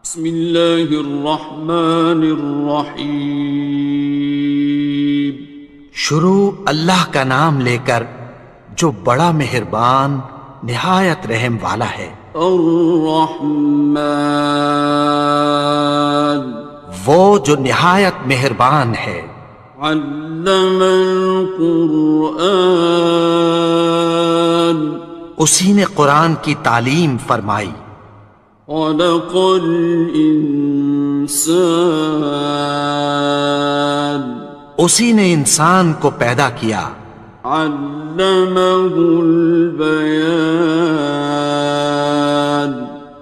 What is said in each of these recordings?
بسم اللہ الرحمن الرحیم۔ شروع اللہ کا نام لے کر جو بڑا مہربان نہایت رحم والا ہے۔ الرحمن، وہ جو نہایت مہربان ہے۔ علم القرآن، اسی نے قرآن کی تعلیم فرمائی۔ خلق الانسان، اسی نے انسان کو پیدا کیا۔ علمہ البیان،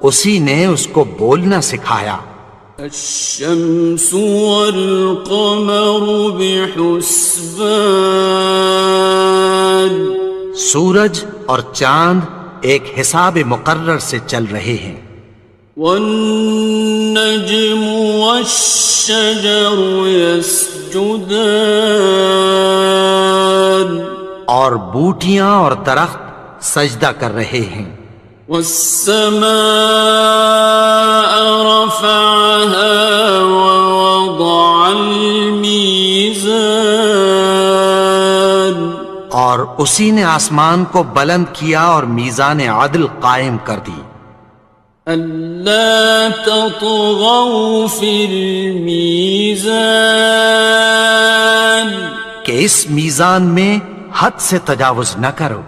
اسی نے اس کو بولنا سکھایا۔ الشمس والقمر بحسبان، سورج اور چاند ایک حساب مقرر سے چل رہے ہیں۔ والنجم والشجر يسجدان، اور بوٹیاں اور درخت سجدہ کر رہے ہیں۔ والسماء رفعها ووضع الميزان، اور اسی نے آسمان کو بلند کیا اور میزان عدل قائم کر دی۔ ألا تطغوا في الميزان، کہ اس میزان میں حد سے تجاوز نہ کرو۔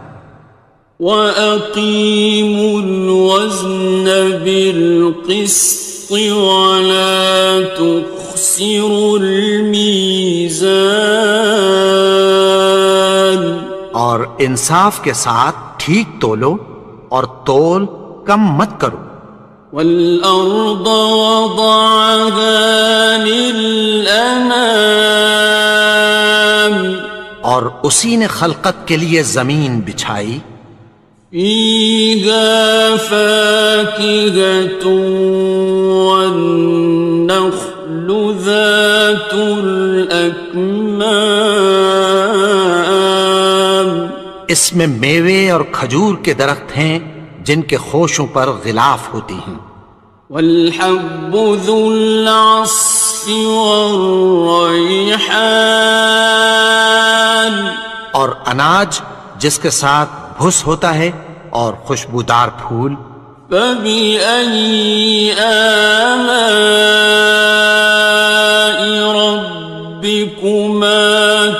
وَأَقِيمُوا الْوَزْنَ بِالْقِسْطِ وَلَا تُخْسِرُوا الْمِيزَانَ، اور انصاف کے ساتھ ٹھیک تولو اور تول کم مت کرو۔ وَالْأَرْضَ وَضَعَهَا لِلْأَنَامِ، اور اسی نے خلقت کے لیے زمین بچھائی۔ فِيهَا فَاكِهَةٌ وَالنَّخْلُ ذَاتُ الْأَكْمَامِ، اس میں میوے اور کھجور کے درخت ہیں جن کے خوشوں پر غلاف ہوتی ہیں۔ وَالْحَبُّ ذُو الْعَصْفِ وَالرَّيْحَانِ، اور اناج جس کے ساتھ بھس ہوتا ہے اور خوشبودار پھول۔ فَبِأَيِّ آلَاءِ رَبِّكُمَا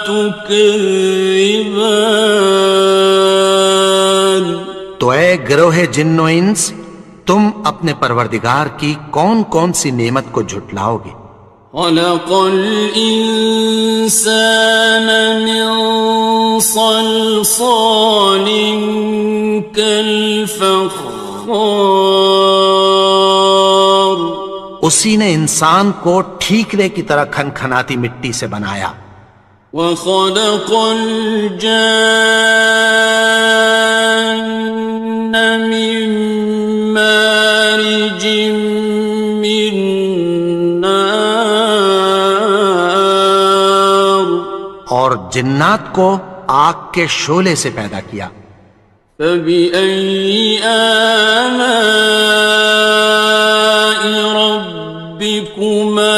تُكَذِّبَانِ، تو اے گروہ جن و انس، تم اپنے پروردگار کی کون کون سی نعمت کو جھٹلاؤ گے؟ خَلَقَ الْإِنسَانَ مِنْ صَلْصَالٍ كَالْفَخَّارِ، اسی نے انسان کو ٹھیکرے کی طرح کھنکھناتی مٹی سے بنایا۔ وَخَلَقَ الْجَانَّ مِن مَّارِجٍ مِّن نَّارٍ، اور جنات کو آگ کے شعلے سے پیدا کیا۔ فَبِأَيِّ آلَاءِ رَبِّكُمَا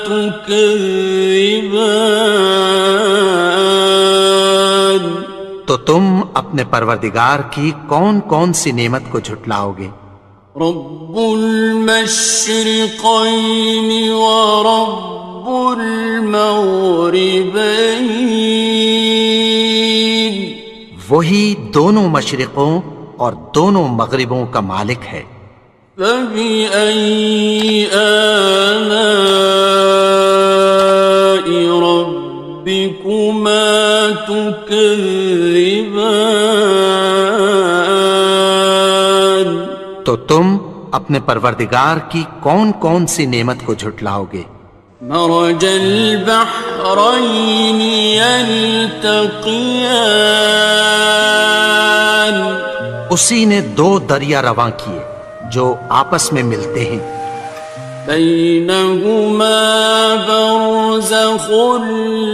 تُكَذِّبَانِ، تو تم اپنے پروردگار کی کون کون سی نعمت کو جھٹلاؤ گے؟ رب المشرقین ورب المغربین، وہی دونوں مشرقوں اور دونوں مغربوں کا مالک ہے۔ فَبِأَيِّ آلَاءِ رَبِّكُمَا تُكَذِّبَانِ، تو تم اپنے پروردگار کی کون کون سی نعمت کو جھٹلاؤ گے؟ مرج البحرین یلتقیان، اسی نے دو دریا رواں کیے جو آپس میں ملتے ہیں۔ بینہما برزخ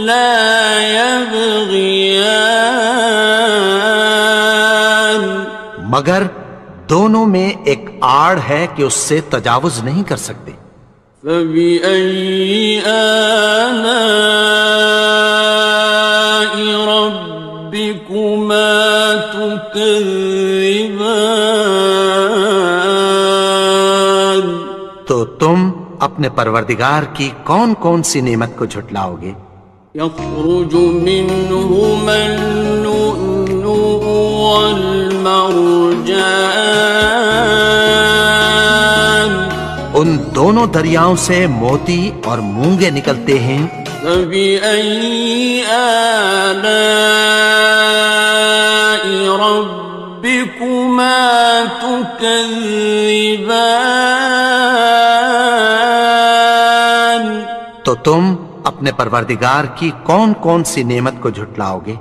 لا یبغیان، مگر دونوں میں ایک آڑ ہے کہ اس سے تجاوز نہیں کر سکتے۔ فَبِأَيِّ آلَاءِ رَبِّكُمَا تُكَذِّبَانِ؟ تو تم اپنے پروردگار کی کون کون سی نعمت کو جھٹلاؤ گے؟ يَخْرُجُ مِنْهُمَا اللُّؤْلُؤُ وَالْمَرْجَانُ، ان دونوں دریاؤں سے موتی اور مونگے نکلتے ہیں۔ فَبِأَيِّ آلَاءِ رَبِّكُمَا تُكَذِّبَانِ؟ تو تم اپنے پروردگار کی کون کون سی نعمت کو جھٹلاؤ گے؟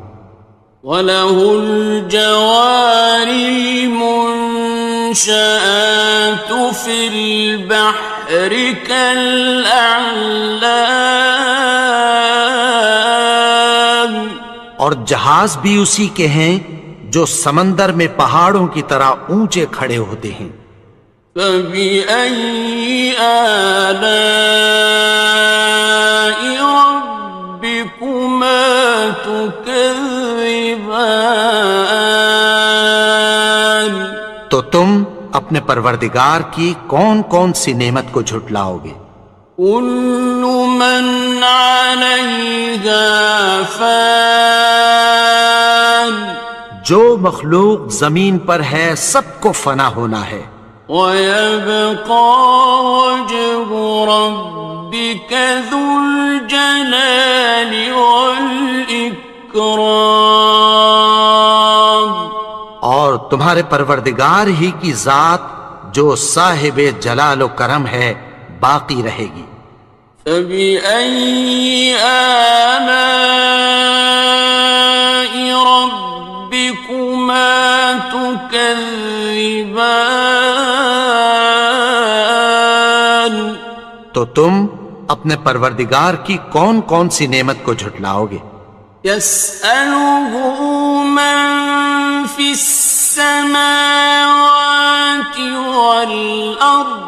وَلَهُ الْجَوَارِ الْمُنشَآتُ فِي الْبَحْرِ كَالْأَعْلَامِ، اور جہاز بھی اسی کے ہیں جو سمندر میں پہاڑوں کی طرح اونچے کھڑے ہوتے ہیں۔ فَبِأَيِّ آلَاءِ رَبِّكُمَا تُكَذِّبَانِ؟ تو تم اپنے پروردگار کی کون کون سی نعمت کو جھٹلاؤ گے؟ كُلُّ مَنْ عَلَيْهَا فَانٍ، جو مخلوق زمین پر ہے سب کو فنا ہونا ہے۔ وَيَبْقَى وَجْهُ رَبِّكَ ذُو الْجَلَالِ وَالْإِكْرَامِ، اور تمہارے پروردگار ہی کی ذات جو صاحب جلال و کرم ہے باقی رہے گی۔ فَبِأَيِّ آلَاءِ رَبِّكُمَا تُكَذِّبَانِ؟ تو تم اپنے پروردگار کی کون کون سی نعمت کو جھٹلاؤ گے؟ يَسْأَلُهُ مَن فِي السَّمَاوَاتِ وَالْأَرْضِ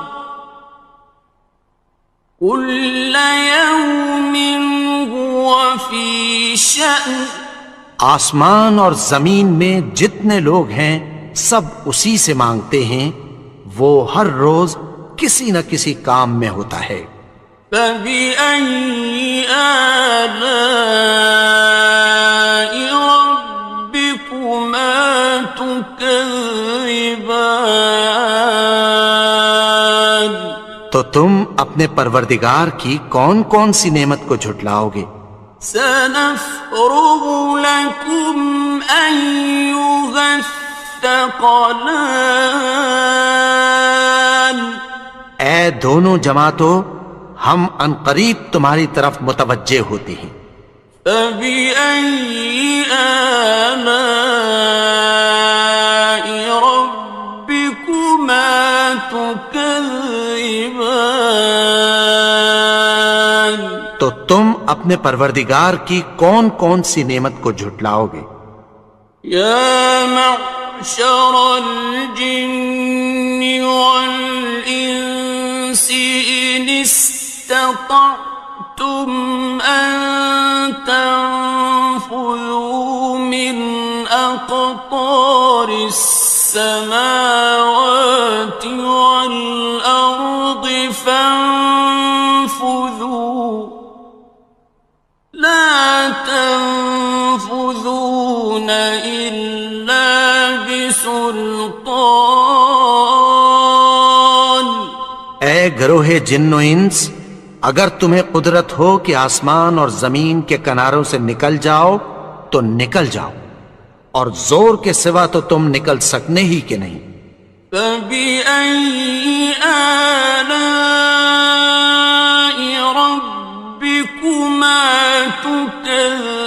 كُلَّ يَوْمٍ هُوَ فِي شَأْنٍ، آسمان اور زمین میں جتنے لوگ ہیں سب اسی سے مانگتے ہیں، وہ ہر روز کسی نہ کسی کام میں ہوتا ہے۔ فَبِأَيِّ آلَاءِ رَبِّكُمَا تُكَذِّبَانِ؟ تو تم اپنے پروردگار کی کون کون سی نعمت کو جھٹلاؤ گے؟ سَنَفْرُغُ لَكُمْ أَيُّهَ الثَّقَلَانِ، اے دونوں جماعتوں ہم عنقریب تمہاری طرف متوجہ ہوتے ہیں۔ فَبِأَيِّ آلَاءِ رَبِّكُمَا تُكَذِّبَانِ؟ تو تم اپنے پروردگار کی کون کون سی نعمت کو جھٹلاؤ گے؟ يَا مَعْشَرَ الْجِنِّ وَالْإِنسِ إِنِ اسْتَطَعْتُمْ أَن تَنفُذُوا مِنْ أَقْطَارِ السَّمَاوَاتِ وَالْأَرْضِ فَانفُذُوا لَا تَنفُذُونَ إِلَّا بِسُلْطَانٍ۔ اے گروہ جن و انس، اگر تمہیں قدرت ہو کہ آسمان اور زمین کے کناروں سے نکل جاؤ تو نکل جاؤ، اور زور کے سوا تو تم نکل سکنے ہی کہ نہیں۔ فَبِأَيِّ آلَاءِ رَبِّكُمَا تُكَذِّبَانِ؟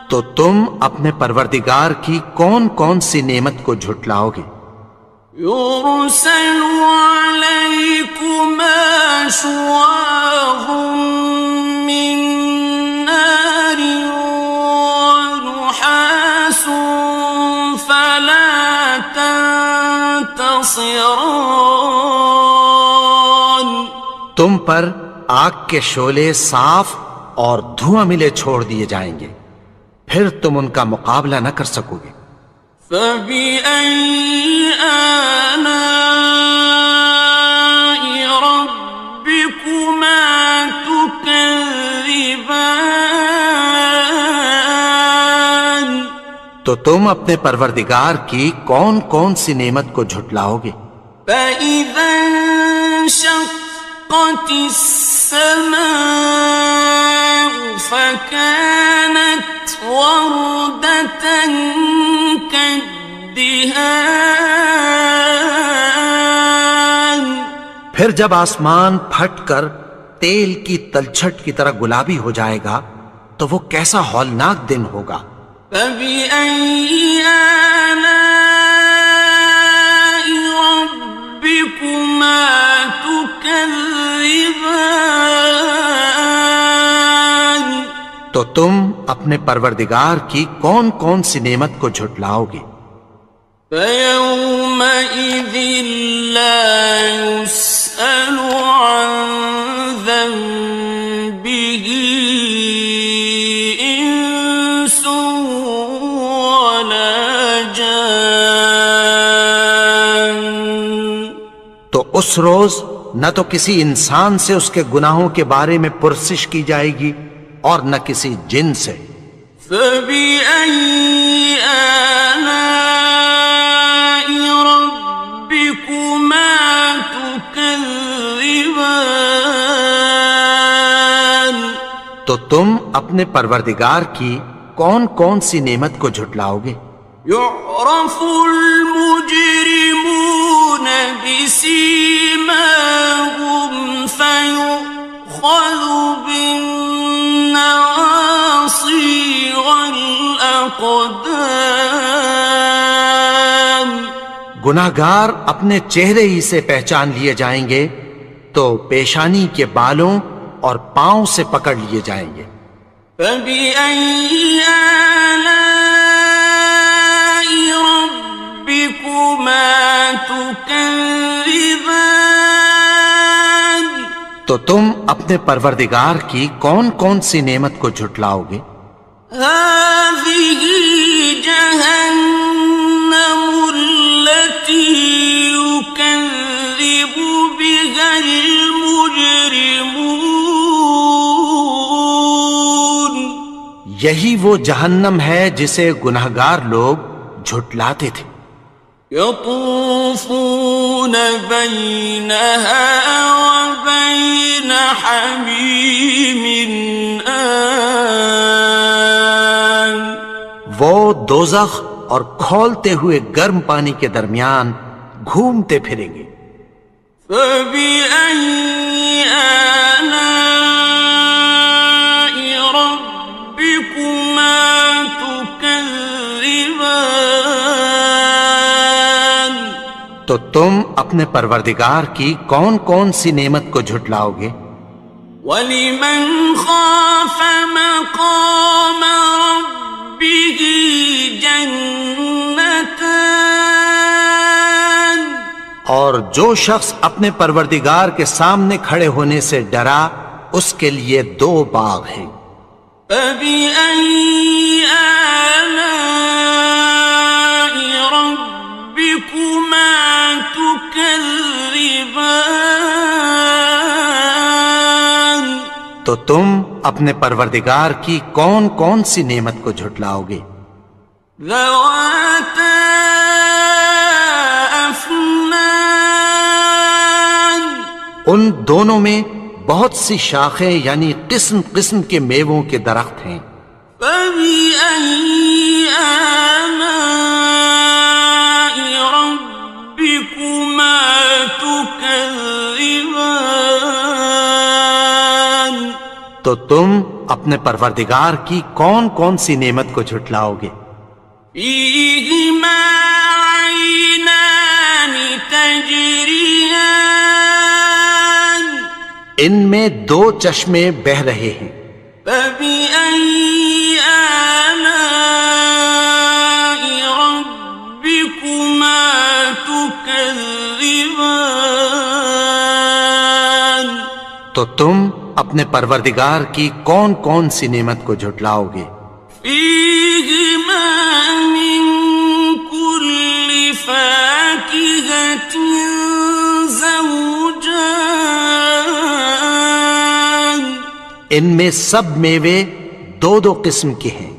تو تم اپنے پروردگار کی کون کون سی نعمت کو جھٹلاؤ گے؟ يُرْسَلُ عَلَيْكُمَا شُوَاظٌ مِّن نَّارٍ وَنُحَاسٌ ينتصران تم پر آگ کے شعلے صاف اور دھواں ملے چھوڑ دیے جائیں گے، پھر تم ان کا مقابلہ نہ کر سکو گے۔ فبأي آلاء ربكما تكذبان تو تم اپنے پروردگار کی کون کون سی نعمت کو جھٹلاؤ گے؟ فإذا انشقت السماء فكانت وردة كالدهان پھر جب آسمان پھٹ کر تیل کی تلچھٹ کی طرح گلابی ہو جائے گا تو وہ کیسا ہولناک دن ہوگا۔ فبأي آلاء ربكما تكذبان تو تم اپنے پروردگار کی کون کون سی نعمت کو جھٹلاؤ گے؟ فيومئذ لا يسأل عن ذنبه إنس ولا جان تو اس روز نہ تو کسی انسان سے اس کے گناہوں کے بارے میں پرسش کی جائے گی اور نہ کسی جن سے۔ فبأي آلاء ربكما تكذبان تو تم اپنے پروردگار کی کون کون سی نعمت کو جھٹلاؤ گے؟ يعرف المجرمون بسيماهم فيؤخذ بالنواصي والأقدام گناہگار اپنے چہرے ہی سے پہچان لیے جائیں گے تو پیشانی کے بالوں اور پاؤں سے پکڑ لیے جائیں گے۔ فبأي آلاء ربكما تكذبان تو تم اپنے پروردگار کی کون کون سی نعمت کو جھٹلاؤ گے؟ هذه جهنم التي يكذب بها المجرمون یہی وہ جہنم ہے جسے گناہگار لوگ جھٹلاتے تھے۔ يطوفون بينها وبين حميم آن وہ دوزخ اور کھولتے ہوئے گرم پانی کے درمیان گھومتے پھریں گے۔ فبأي آلاء ربكما تكذبان تو تم اپنے پروردگار کی کون کون سی نعمت کو جھٹلاؤ گے؟ وَلِمَنْ خَافَ مَقَامَ رَبِّهِ جَنَّتَانِ اور جو شخص اپنے پروردگار کے سامنے کھڑے ہونے سے ڈرا اس کے لیے دو باغ ہیں۔ فَبِأَيِّ آلَاءِ رَبِّكُمَا تُكَذِّبَانِ تو تم اپنے پروردگار کی کون کون سی نعمت کو جھٹلاؤ گے؟ ذَوَاتَا أَفْنَانٍ ان دونوں میں بہت سی شاخیں یعنی قسم قسم کے میووں کے درخت ہیں۔ فَبِأَيِّ آلَاءِ رَبِّكُمَا تُكَذِّبَانِ تو تم اپنے پروردگار کی کون کون سی نعمت کو جھٹلاؤ گے؟ فِيهِمَا عَيْنَانِ تَجْرِيَانِ ان میں دو چشمے بہہ رہے ہیں۔ فَبِأَيِّ آلَاءِ رَبِّكُمَا تُكَذِّبَانِ تكذبان تو تم اپنے پروردگار کی کون کون سی نعمت کو جھٹلاؤ گے؟ فيهما من كل فاكهة زوجان ان میں سب میوے دو دو قسم کے ہیں۔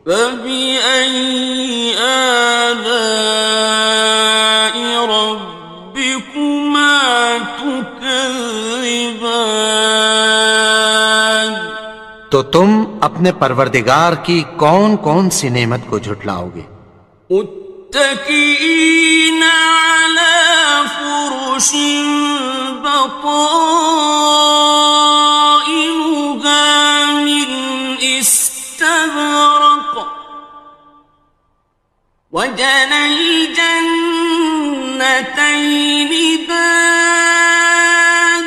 فبأي آلاء ربكما تكذبان تو تم اپنے پروردگار کی کون کون سی نعمت کو جھٹلاؤ گے؟ متكئين على فرش بطائنها من استبرق وجنى الجنتين دان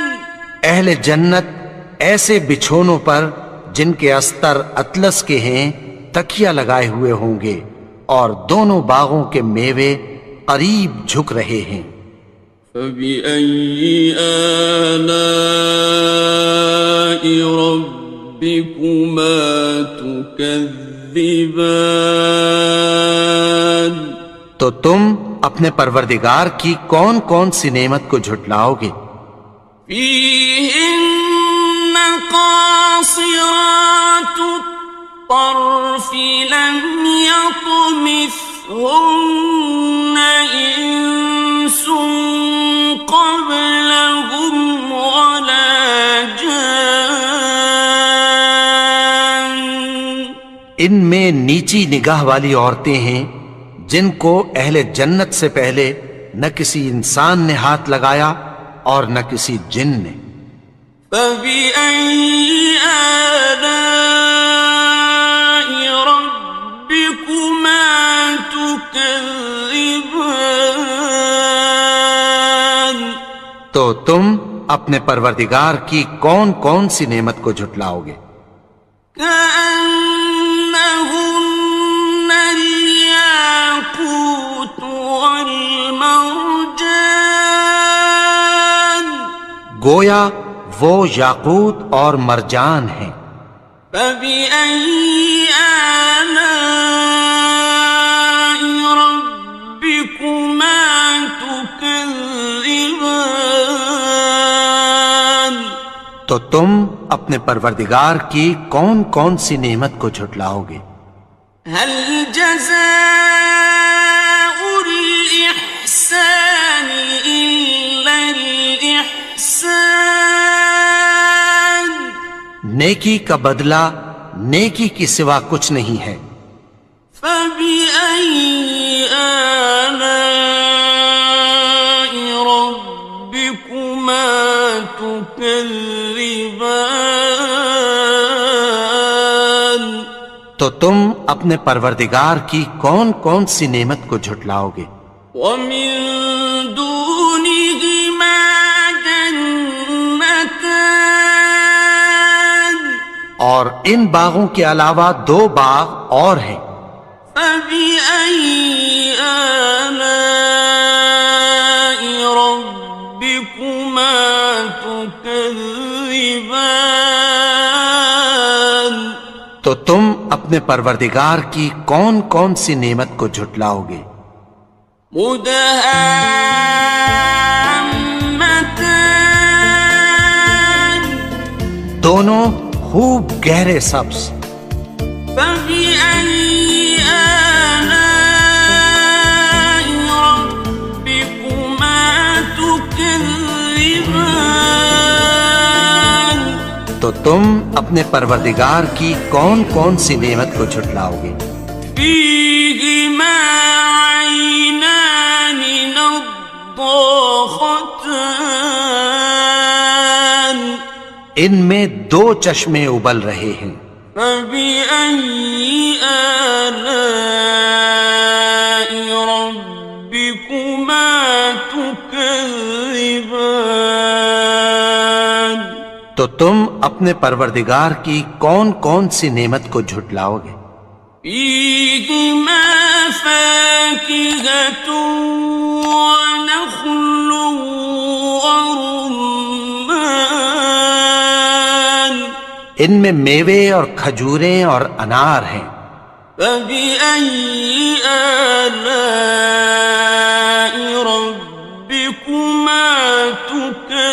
اہل جنت ایسے بچھونوں پر جن کے استر اطلس کے ہیں تکیہ لگائے ہوئے ہوں گے، اور دونوں باغوں کے میوے قریب جھک رہے ہیں۔ فبأي آلاء ربكما تكذبان تو تم اپنے پروردگار کی کون کون سی نعمت کو جھٹلاؤ گے؟ فيهن قاصرات الطرف لم يطمثهن إنس قبلهم ولا جان ان میں نیچی نگاہ والی عورتیں ہیں جن کو اہل جنت سے پہلے نہ کسی انسان نے ہاتھ لگایا اور نہ کسی جن نے۔ فبأي آلاء ربكما تكذبان تو تم اپنے پروردگار کی کون کون سی نعمت کو جھٹلاؤ گے؟ كأنهن الياقوت والمرجان گویا وہ یاقوت اور مرجان ہیں۔ فبأي آلاء ربكما تكذبان تو تم اپنے پروردگار کی کون کون سی نعمت کو جھٹلاؤ گے؟ هل جزاء الإحسان إلا الإحسان نیکی کا بدلہ نیکی کی سوا کچھ نہیں ہے۔ فبأي آلاء ربكما تكذبان تو تم اپنے پروردگار کی کون کون سی نعمت کو جھٹلاؤ گے؟ ومن دونهما جنتان اور ان باغوں کے علاوہ دو باغ اور ہیں۔ فبأي آلاء ربكما تكذبان تو تم اپنے پروردگار کی کون کون سی نعمت کو جھٹلاؤ گے؟ مدهامتان دونوں خوب گہرے سبز۔ فبأي آلاء ربكما تكذبان تو تم اپنے پروردگار کی کون کون سی نعمت کو جھٹلاؤ گے؟ فيهما عينان نضاختان ان میں دو چشمے ابل رہے ہیں۔ فبأي آلاء ربكما تكذبان تو تم اپنے پروردگار کی کون کون سی نعمت کو جھٹلاؤ گے؟ فيهما فاكهة ونخل ورمان ان میں میوے اور کھجوریں اور انار ہیں. فبأي آلاء ربكما تكذبان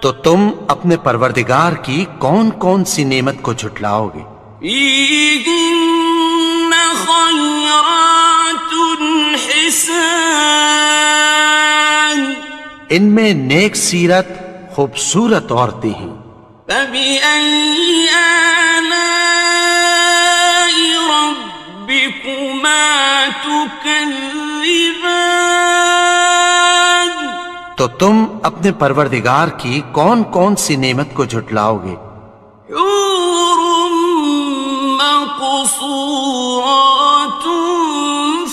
تو تم اپنے پروردگار کی کون کون سی نعمت کو جھٹلاؤ گے؟ فيهن خيرات حسان ان میں نیک سیرت خوبصورت عورتیں ہیں. فبأي آلاء ربكما تكذبان تو تم اپنے پروردگار کی کون کون سی نعمت کو جھٹلاؤ گے؟ حور مقصورات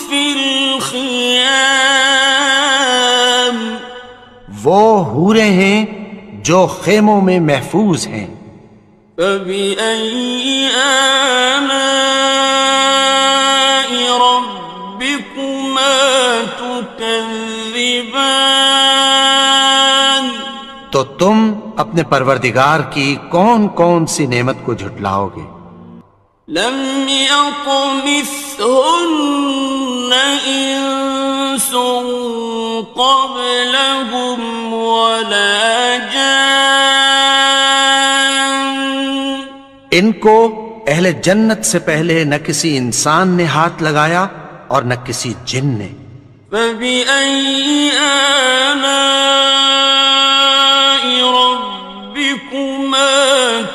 في الخيام وہ حوریں ہیں جو خیموں میں محفوظ ہیں. فبأي آلاء ربكما تكذبان تو تم اپنے پروردگار کی کون کون سی نعمت کو جھٹلاؤ گے؟ لم يطمثهن إنس قبلهم ولا جان ان کو اہل جنت سے پہلے نہ کسی انسان نے ہاتھ لگایا اور نہ کسی جن نے. فبأي آلاء ربكما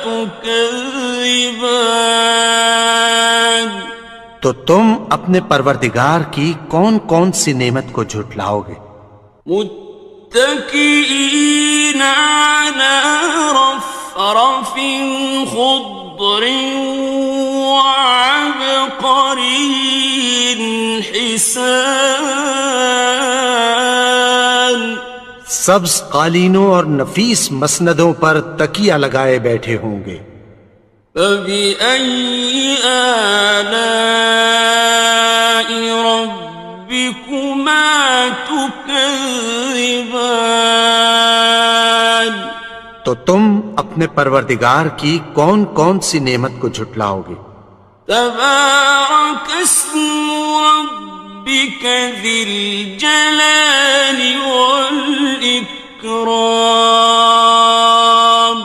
تكذبان تو تم اپنے پروردگار کی کون کون سی نعمت کو جھٹلاؤ گے؟ متكئين على رفرف خضر وعبقري حسان سبز قالینوں اور نفیس مسندوں پر تکیہ لگائے بیٹھے ہوں گے. فبأي آلاء ربكما تكذبان تو تم اپنے پروردگار کی کون کون سی نعمت کو جھٹلاؤ گے؟ تبارك اسم ربك ذي الجلال والإكرام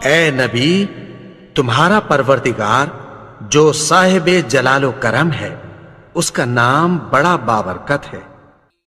اے نبی، تمہارا پروردگار جو صاحب جلال و کرم ہے، اس کا نام بڑا بابرکت ہے.